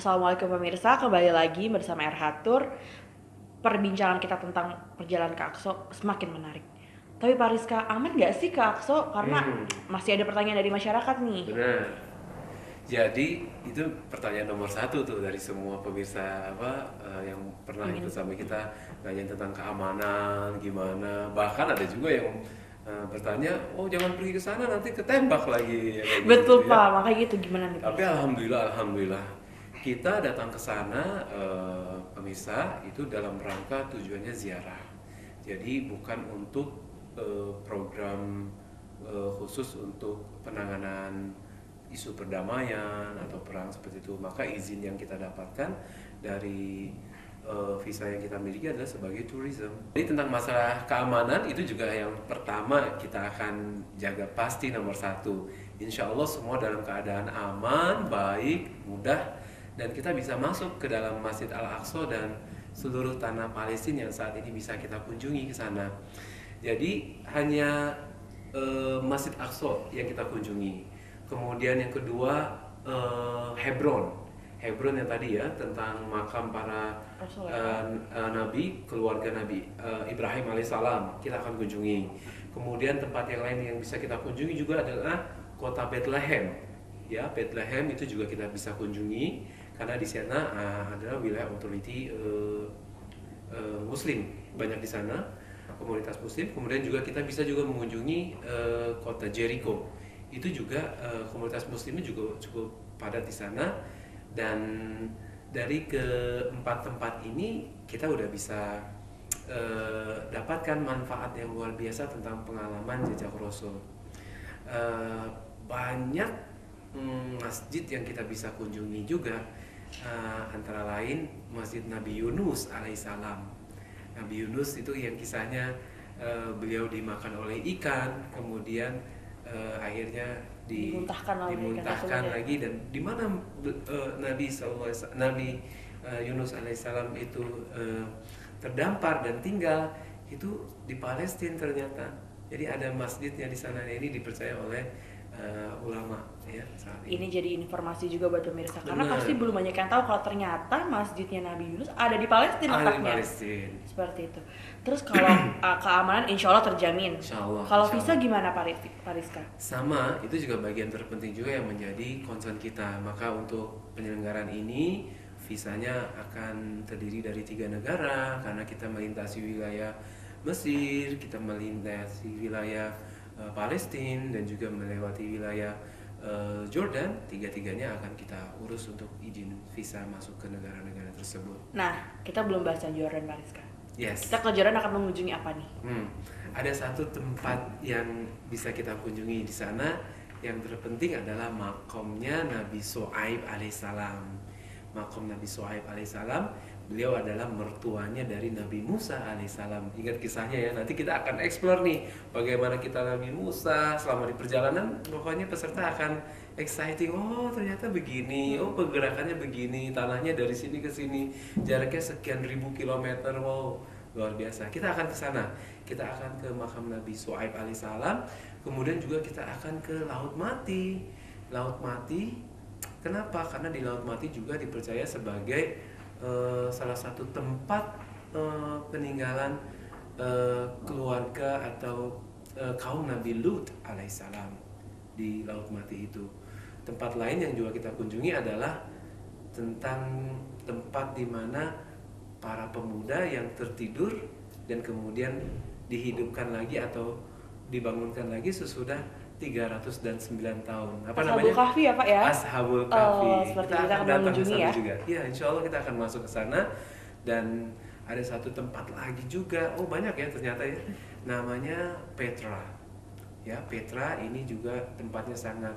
Assalamualaikum pemirsa, kembali lagi bersama RH Tour. Perbincangan kita tentang perjalanan ke Aqsa semakin menarik. Tapi Pak Rizka, aman nggak sih ke Aqsa? Karena masih ada pertanyaan dari masyarakat nih. Benar. Jadi itu pertanyaan nomor satu tuh dari semua pemirsa yang pernah ikut sama kita nanya tentang keamanan gimana. Bahkan ada juga yang bertanya, oh jangan pergi ke sana nanti ketembak lagi. Ya, kayak Betul gitu, Pak, ya. makanya gitu gimana nih Pak Tapi Rizka? alhamdulillah kita datang ke sana pemirsa itu dalam rangka tujuannya ziarah. Jadi bukan untuk program khusus untuk penanganan isu perdamaian atau perang seperti itu. Maka izin yang kita dapatkan dari visa yang kita miliki adalah sebagai tourism. Jadi tentang masalah keamanan itu juga yang pertama kita akan jaga, pasti nomor satu. Insya Allah semua dalam keadaan aman, baik, mudah, dan kita bisa masuk ke dalam Masjid Al-Aqsa dan seluruh tanah Palestina yang saat ini bisa kita kunjungi ke sana. Jadi hanya Masjid Aqsa yang kita kunjungi. Kemudian yang kedua Hebron. Hebron yang tadi ya tentang makam para nabi, keluarga Nabi Ibrahim alaihissalam kita akan kunjungi. Kemudian tempat yang lain yang bisa kita kunjungi juga adalah kota Bethlehem. Ya, Bethlehem itu juga kita bisa kunjungi karena di sana adalah wilayah otoriti Muslim banyak di sana, komunitas Muslim. Kemudian juga kita bisa juga mengunjungi kota Jericho. Itu juga komunitas Muslimnya juga cukup padat di sana. Dan dari keempat tempat ini kita udah bisa dapatkan manfaat yang luar biasa tentang pengalaman jejak Rasul. Banyak masjid yang kita bisa kunjungi juga, antara lain Masjid Nabi Yunus alaihissalam. Nabi Yunus itu yang kisahnya beliau dimakan oleh ikan, kemudian akhirnya dimuntahkan lagi, dan di mana Nabi Yunus alaihissalam itu terdampar dan tinggal itu di Palestina ternyata. Jadi ada masjidnya di sana, ini dipercaya oleh ulama ya saat ini. Ini jadi informasi juga buat pemirsa, karena Benar. pasti belum banyak yang tahu kalau ternyata masjidnya Nabi Yunus ada di Palestina Ada di letaknya. Palestina. Seperti itu. Terus kalau keamanan insya Allah terjamin. Insya Allah, Kalau insya visa Allah. gimana Pak Rizka? Sama, itu juga bagian terpenting juga yang menjadi concern kita. Maka untuk penyelenggaraan ini visanya akan terdiri dari 3 negara karena kita melintasi wilayah Mesir, kita melintasi wilayah Palestina, dan juga melewati wilayah Jordan. Tiga-tiganya akan kita urus untuk izin visa masuk ke negara-negara tersebut. Nah, kita belum bahas Jordan Pak Rizka. Yes. Kita ke Jordan akan mengunjungi apa nih? Ada satu tempat yang bisa kita kunjungi di sana. Yang terpenting adalah makomnya Nabi Shu'aib alaihissalam. Makom Nabi Shu'aib alaihissalam, beliau adalah mertuanya dari Nabi Musa alaihissalam. Ingat kisahnya ya, nanti kita akan explore nih bagaimana kita Nabi Musa selama di perjalanan. Pokoknya peserta akan exciting. Oh ternyata begini, oh pergerakannya begini, tanahnya dari sini ke sini, jaraknya sekian ribu kilometer. Wow, luar biasa. Kita akan ke sana. Kita akan ke makam Nabi Shu'aib alaihissalam. Kemudian juga kita akan ke Laut Mati. Laut Mati, kenapa? Karena di Laut Mati juga dipercaya sebagai salah satu tempat peninggalan keluarga atau kaum Nabi Lut alaihissalam di Laut Mati itu. Tempat lain yang juga kita kunjungi adalah tentang tempat di mana para pemuda yang tertidur dan kemudian dihidupkan lagi atau dibangunkan lagi sesudah 309 tahun. Apa Ashabul namanya? Kahfi ya Pak ya? Ashabul Kahfi. Seperti Kita kita akan akan datang ke mengunjungi sana ya. juga. Ya, insya Allah kita akan masuk ke sana. Dan ada satu tempat lagi juga. Oh banyak ya ternyata ya. Namanya Petra. Ya, Petra ini juga tempatnya sangat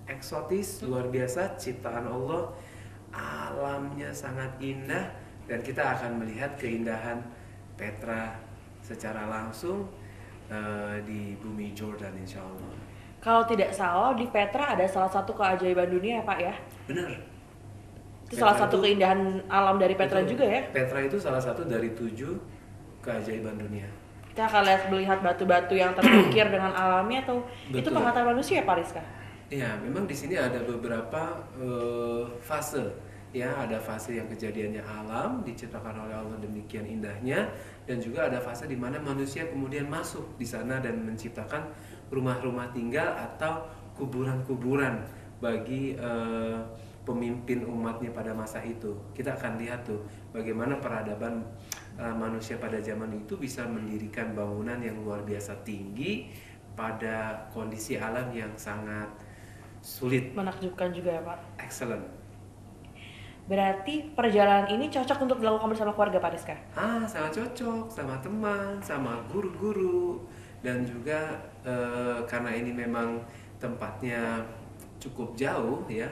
eksotis, luar biasa, ciptaan Allah. Alamnya sangat indah, dan kita akan melihat keindahan Petra secara langsung di bumi Jordan insya Allah. Kalau tidak salah di Petra ada salah satu keajaiban dunia ya Pak ya. Benar. Itu salah satu keindahan alam dari Petra itu, juga ya. Petra itu salah satu dari 7 keajaiban dunia. Kita akan melihat batu-batu yang terukir dengan alamnya, atau itu Betul. pengetahuan manusia ya Pak Rizka? Ya, memang di sini ada beberapa fase ya ada fase yang kejadiannya alam diciptakan oleh Allah demikian indahnya, dan juga ada fase di mana manusia kemudian masuk di sana dan menciptakan rumah-rumah tinggal atau kuburan-kuburan bagi pemimpin umatnya pada masa itu. Kita akan lihat tuh bagaimana peradaban manusia pada zaman itu bisa mendirikan bangunan yang luar biasa tinggi pada kondisi alam yang sangat sulit. Menakjubkan juga ya Pak. Excellent. Berarti perjalanan ini cocok untuk dilakukan bersama keluarga Pak Rizka? Sangat cocok sama teman, sama guru-guru, dan juga karena ini memang tempatnya cukup jauh ya,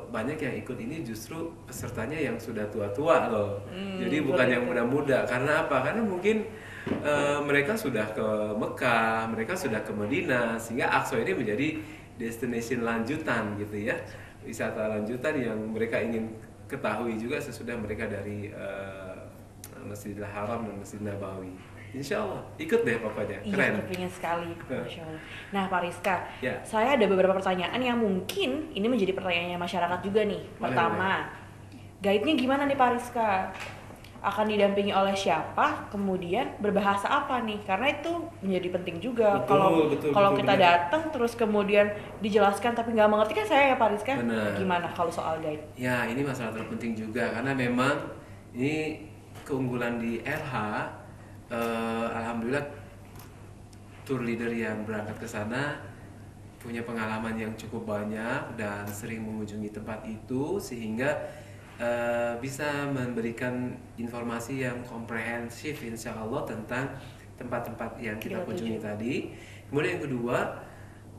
banyak yang ikut ini justru pesertanya yang sudah tua-tua loh. Jadi bukan yang muda-muda. Karena apa? Karena mungkin mereka sudah ke Mekah, mereka sudah ke Madinah, sehingga Aqsa ini menjadi destination lanjutan gitu ya, wisata lanjutan yang mereka ingin ketahui juga sesudah mereka dari Masjidil Haram dan Masjid Nabawi. Insya Allah ikut deh pokoknya. Keren. Iya, kepingin sekali. Masya Allah. Nah Pak Rizka, Ya. saya ada beberapa pertanyaan yang mungkin ini menjadi pertanyaannya masyarakat juga nih. Pertama, guide-nya gimana nih Pak Rizka? Akan didampingi oleh siapa? Kemudian berbahasa apa nih? Karena itu menjadi penting juga. Kalau kita datang terus kemudian dijelaskan tapi nggak mengerti kan saya ya Pak Rizka. Benar. Gimana kalau soal guide? Ya, ini masalah terpenting juga karena memang ini keunggulan di RH. Alhamdulillah tour leader yang berangkat ke sana punya pengalaman yang cukup banyak dan sering mengunjungi tempat itu, sehingga bisa memberikan informasi yang komprehensif insya Allah tentang tempat-tempat yang kita kunjungi tadi. Kemudian yang kedua,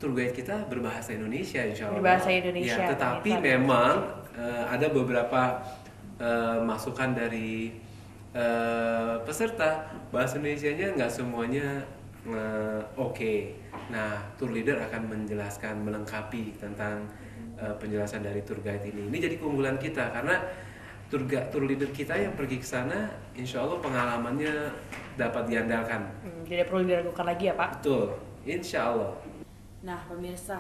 tour guide kita berbahasa Indonesia insya Allah. Berbahasa Indonesia. Ya, tetapi memang ada beberapa masukan dari peserta, bahasa Indonesianya nggak semuanya oke. Nah, tour leader akan menjelaskan, melengkapi tentang penjelasan dari tour guide ini. Ini jadi keunggulan kita karena tour leader kita yang pergi ke sana, insya Allah pengalamannya dapat diandalkan. Tidak perlu diragukan lagi ya Pak? Betul, insya Allah. Nah pemirsa,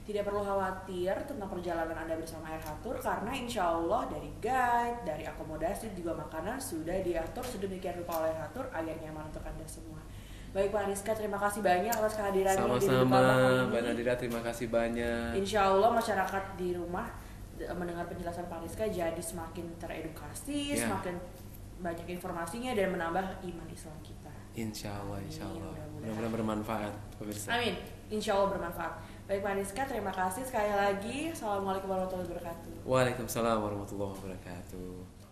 tidak perlu khawatir tentang perjalanan Anda bersama RH Tour karena insya Allah dari guide, dari akomodasi, juga makanan sudah diatur sedemikian rupa oleh RH Tour agar nyaman untuk Anda semua. Baik Pak Rizka, terima kasih banyak atas kehadirannya di Sama-sama, ini. Mbak Nadira, terima kasih banyak. Insya Allah masyarakat di rumah mendengar penjelasan Pak Rizka jadi semakin teredukasi, semakin banyak informasinya dan menambah iman Islam kita. Insya Allah. Mudah-mudahan bermanfaat, pemirsa. Amin. Insya Allah bermanfaat. Baik Pak Rizka, terima kasih sekali lagi. Assalamualaikum warahmatullahi wabarakatuh. Waalaikumsalam warahmatullahi wabarakatuh.